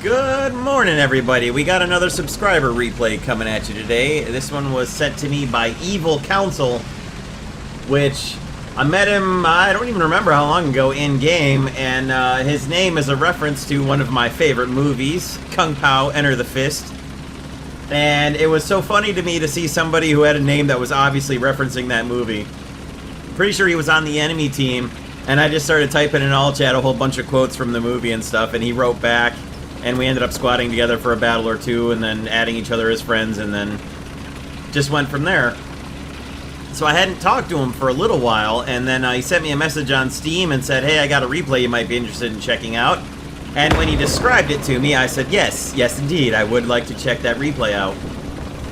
Good morning, everybody. We got another subscriber replay coming at you today. This one was sent to me by EvilCouncil, which I met him, I don't even remember how long ago, in-game, and his name is a reference to one of my favorite movies, Kung Pao, Enter the Fist. And it was so funny to me to see somebody who had a name that was obviously referencing that movie. Pretty sure he was on the enemy team, and I just started typing in all chat a whole bunch of quotes from the movie and stuff, and he wrote back. And we ended up squatting together for a battle or two, and then adding each other as friends, and then just went from there. So I hadn't talked to him for a little while, and then he sent me a message on Steam and said, hey, I got a replay you might be interested in checking out. And when he described it to me, I said, yes indeed, I would like to check that replay out.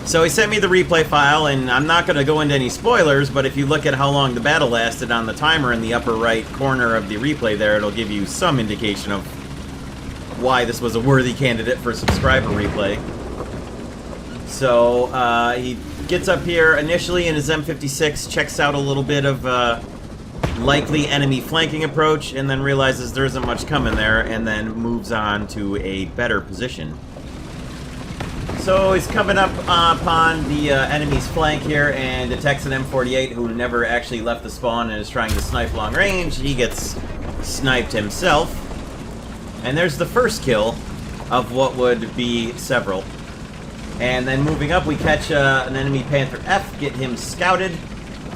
So he sent me the replay file, and I'm not going to go into any spoilers, but if you look at how long the battle lasted on the timer in the upper right corner of the replay there, it'll give you some indication of why this was a worthy candidate for a subscriber replay. So, he gets up here initially in his M56, checks out a little bit of likely enemy flanking approach, and then realizes there isn't much coming there, and then moves on to a better position. So he's coming up upon the enemy's flank here and detects an M48 who never actually left the spawn and is trying to snipe long range. He gets sniped himself. And there's the first kill of what would be several. And then moving up, we catch an enemy Panther F, get him scouted,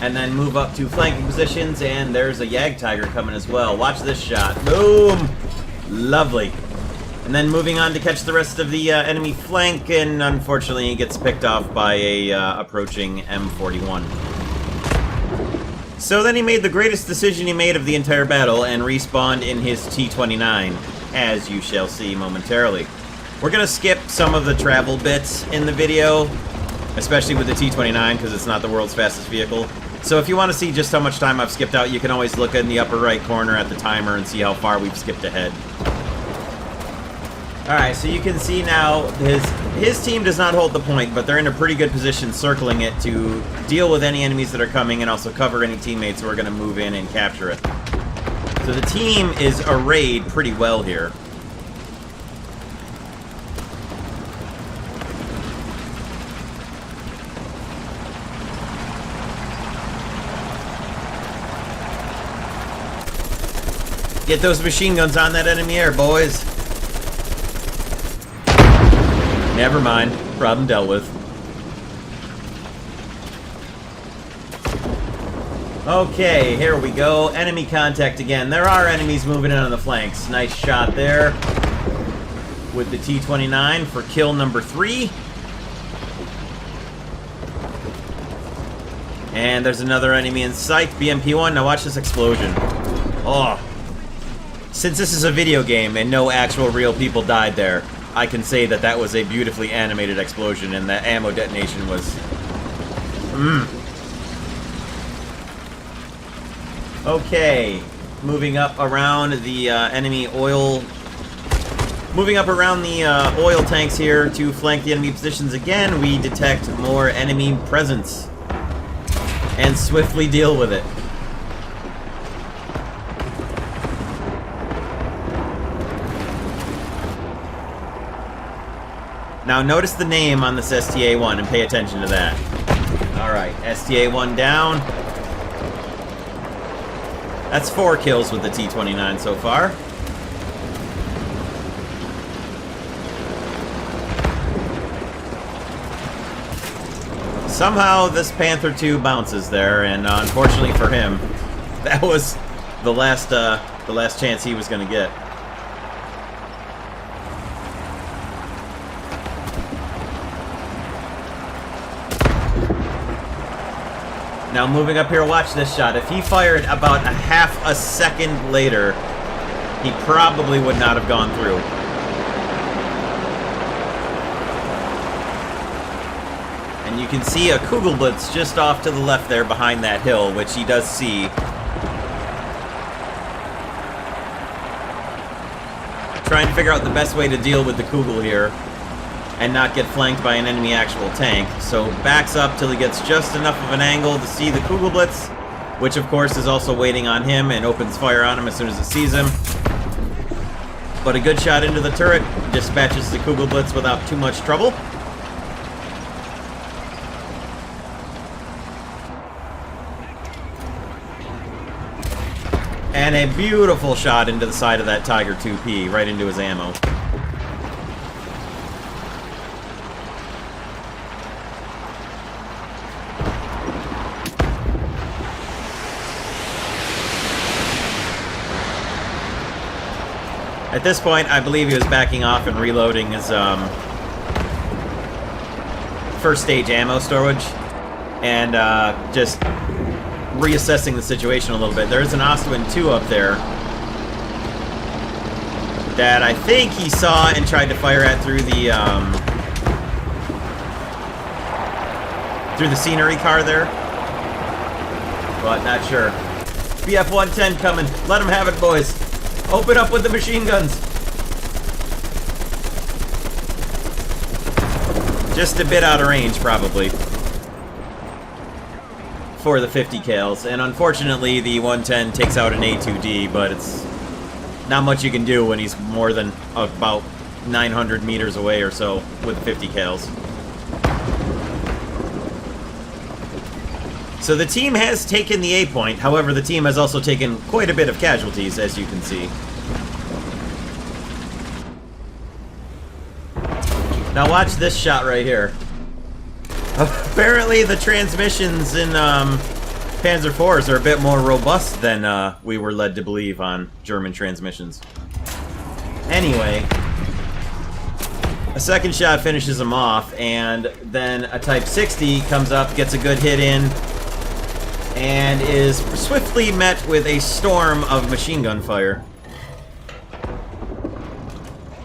and then move up to flanking positions, and there's a Yag Tiger coming as well. Watch this shot. Boom! Lovely. And then moving on to catch the rest of the enemy flank, and unfortunately he gets picked off by a approaching M41. So then he made the greatest decision he made of the entire battle and respawned in his T-29. As you shall see momentarily. We're going to skip some of the travel bits in the video, especially with the T-29 because it's not the world's fastest vehicle. So if you want to see just how much time I've skipped out, you can always look in the upper right corner at the timer and see how far we've skipped ahead. Alright, so you can see now his team does not hold the point, but they're in a pretty good position circling it to deal with any enemies that are coming and also cover any teammates who are going to move in and capture it. So the team is arrayed pretty well here. Get those machine guns on that enemy air, boys. Never mind. Problem dealt with. Okay, here we go. Enemy contact again. There are enemies moving in on the flanks. Nice shot there with the T-29 for kill number 3. And there's another enemy in sight, BMP-1. Now watch this explosion. Oh. Since this is a video game and no actual real people died there, I can say that that was a beautifully animated explosion and that ammo detonation was... Okay, moving up around the enemy oil... Moving up around the oil tanks here to flank the enemy positions again, we detect more enemy presence. And swiftly deal with it. Now notice the name on this STA-1 and pay attention to that. Alright, STA-1 down. That's 4 kills with the T-29 so far. Somehow this Panther II bounces there, and unfortunately for him, that was the last chance he was going to get. Now moving up here, watch this shot. If he fired about a half a second later, he probably would not have gone through. And you can see a Kugelblitz just off to the left there behind that hill, which he does see. Trying to figure out the best way to deal with the Kugel here and not get flanked by an enemy actual tank. So backs up till he gets just enough of an angle to see the Kugelblitz, which of course is also waiting on him and opens fire on him as soon as it sees him. But a good shot into the turret dispatches the Kugelblitz without too much trouble. And a beautiful shot into the side of that Tiger 2P, right into his ammo. At this point, I believe he was backing off and reloading his first stage ammo storage and just reassessing the situation a little bit. There's an Ostwind 2 up there that I think he saw and tried to fire at through the scenery car there, but not sure. BF-110 coming. Let him have it, boys. Open up with the machine guns. Just a bit out of range, probably, for the 50 cals. And unfortunately, the 110 takes out an A2D, but it's not much you can do when he's more than about 900 meters away or so with 50 cals. So the team has taken the A point, however the team has also taken quite a bit of casualties, as you can see. Now watch this shot right here. Apparently the transmissions in Panzer IVs are a bit more robust than we were led to believe on German transmissions. Anyway, a second shot finishes him off, and then a Type 60 comes up, gets a good hit in, and is swiftly met with a storm of machine gun fire.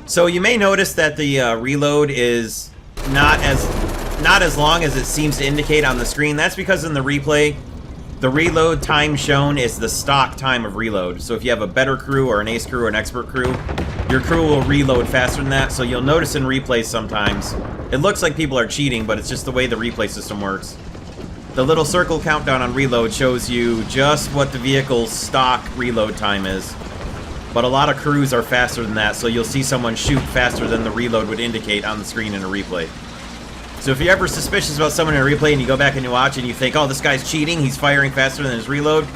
So you may notice that the reload is not as long as it seems to indicate on the screen. That's because in the replay, the reload time shown is the stock time of reload. So if you have a better crew or an ace crew or an expert crew, your crew will reload faster than that. So you'll notice in replays sometimes, it looks like people are cheating, but it's just the way the replay system works. The little circle countdown on reload shows you just what the vehicle's stock reload time is. But a lot of crews are faster than that, so you'll see someone shoot faster than the reload would indicate on the screen in a replay. So if you're ever suspicious about someone in a replay and you go back and you watch and you think, oh, this guy's cheating, he's firing faster than his reload,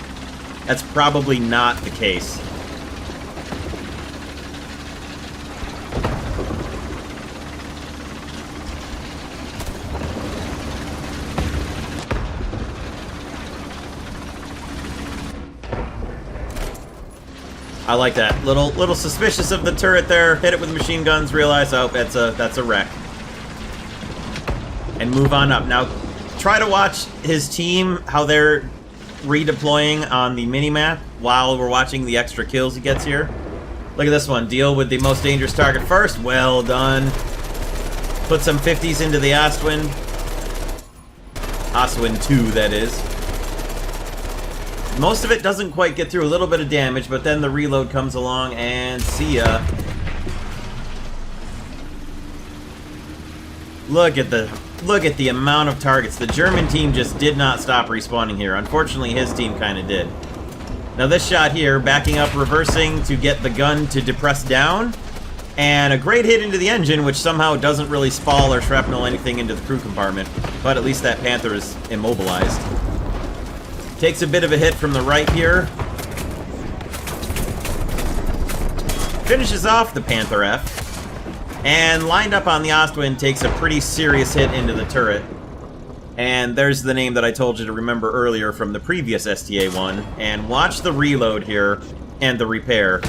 that's probably not the case. I like that. Little suspicious of the turret there. Hit it with machine guns. Realize, oh, that's a wreck. And move on up. Now, try to watch his team, how they're redeploying on the minimap while we're watching the extra kills he gets here. Look at this one. Deal with the most dangerous target first. Well done. Put some 50s into the Ostwind. Ostwind 2, that is. Most of it doesn't quite get through, a little bit of damage, but then the reload comes along and see ya. Look at the amount of targets. The German team just did not stop respawning here. Unfortunately, his team kind of did. Now this shot here, backing up, reversing to get the gun to depress down, and a great hit into the engine, which somehow doesn't really spall or shrapnel anything into the crew compartment, but at least that Panther is immobilized. Takes a bit of a hit from the right here. Finishes off the Panther F. And lined up on the Ostwind takes a pretty serious hit into the turret. And there's the name that I told you to remember earlier from the previous STA1. And watch the reload here and the repair.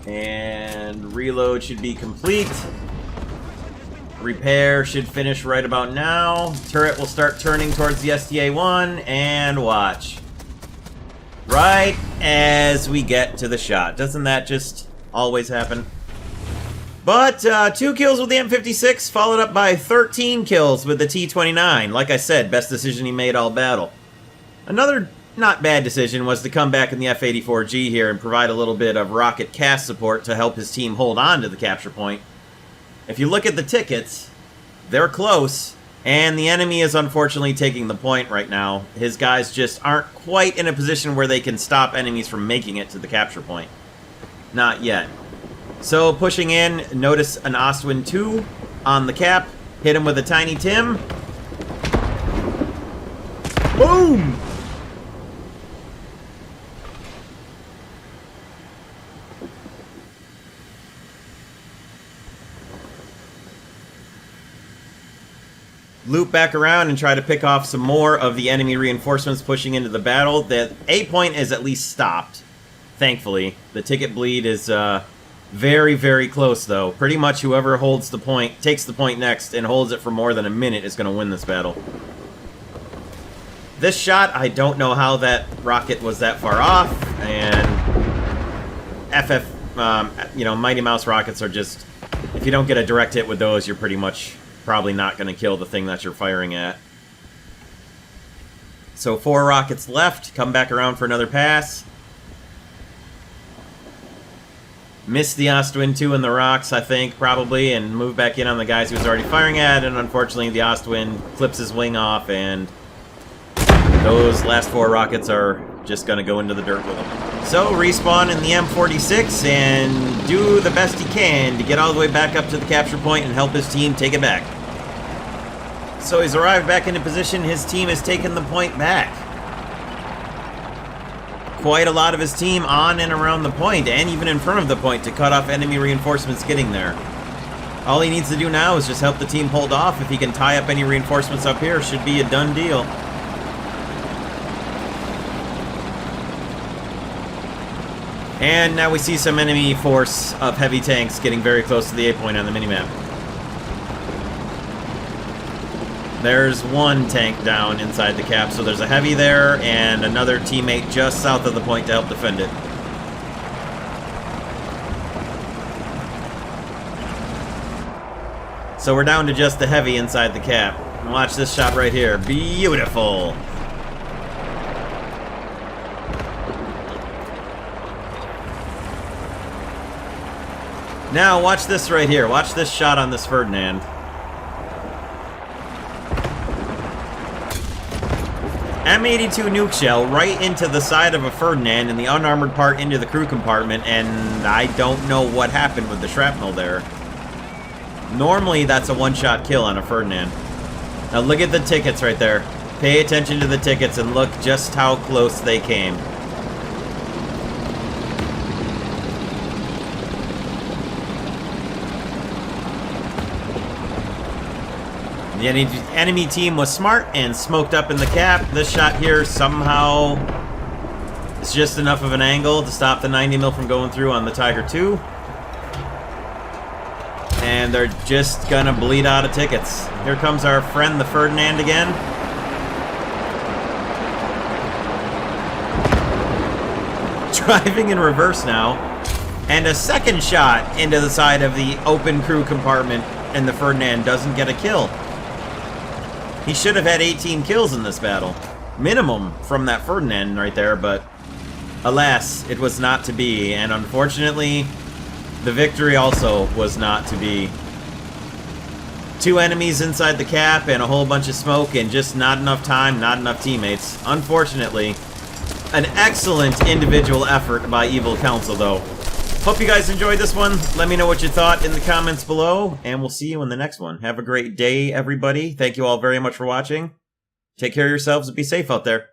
And reload should be complete. Repair should finish right about now. Turret will start turning towards the STA-1, and watch. Right as we get to the shot. Doesn't that just always happen? But 2 kills with the M56, followed up by 13 kills with the T-29. Like I said, best decision he made all battle. Another not bad decision was to come back in the F-84G here and provide a little bit of rocket cast support to help his team hold on to the capture point. If you look at the tickets, they're close, and the enemy is unfortunately taking the point right now. His guys just aren't quite in a position where they can stop enemies from making it to the capture point. Not yet. So, pushing in, notice an Ostwind 2 on the cap. Hit him with a Tiny Tim. Boom! Loop back around and try to pick off some more of the enemy reinforcements pushing into the battle. The A point is at least stopped, thankfully. The ticket bleed is very, very close, though. Pretty much whoever holds the point, takes the point next, and holds it for more than a minute is going to win this battle. This shot, I don't know how that rocket was that far off, and Mighty Mouse rockets are just, if you don't get a direct hit with those, you're pretty much probably not going to kill the thing that you're firing at. So 4 rockets left. Come back around for another pass. Missed the Ostwind 2 in the rocks, I think, probably, and move back in on the guys he was already firing at, and unfortunately the Ostwind clips his wing off, and those last 4 rockets are just going to go into the dirt with him. So, respawn in the M46 and do the best he can to get all the way back up to the capture point and help his team take it back. So he's arrived back into position, his team has taken the point back. Quite a lot of his team on and around the point, and even in front of the point, to cut off enemy reinforcements getting there. All he needs to do now is just help the team hold off. If he can tie up any reinforcements up here, should be a done deal. And now we see some enemy force of heavy tanks getting very close to the A point on the minimap. There's one tank down inside the cap, so there's a heavy there and another teammate just south of the point to help defend it. So we're down to just the heavy inside the cap. Watch this shot right here. Beautiful! Now, watch this right here. Watch this shot on this Ferdinand. M82 nuke shell right into the side of a Ferdinand and the unarmored part into the crew compartment, and I don't know what happened with the shrapnel there. Normally, that's a one-shot kill on a Ferdinand. Now look at the tickets right there. Pay attention to the tickets and look just how close they came. The enemy team was smart and smoked up in the cap. This shot here somehow is just enough of an angle to stop the 90 mil from going through on the Tiger 2. And they're just gonna bleed out of tickets. Here comes our friend the Ferdinand again. Driving in reverse now. And a second shot into the side of the open crew compartment, and the Ferdinand doesn't get a kill. He should have had 18 kills in this battle. Minimum from that Ferdinand right there, but alas, it was not to be. And unfortunately, the victory also was not to be. 2 enemies inside the cap and a whole bunch of smoke and just not enough time, not enough teammates. Unfortunately, an excellent individual effort by EvilCouncil though. Hope you guys enjoyed this one. Let me know what you thought in the comments below, and we'll see you in the next one. Have a great day, everybody. Thank you all very much for watching. Take care of yourselves and be safe out there.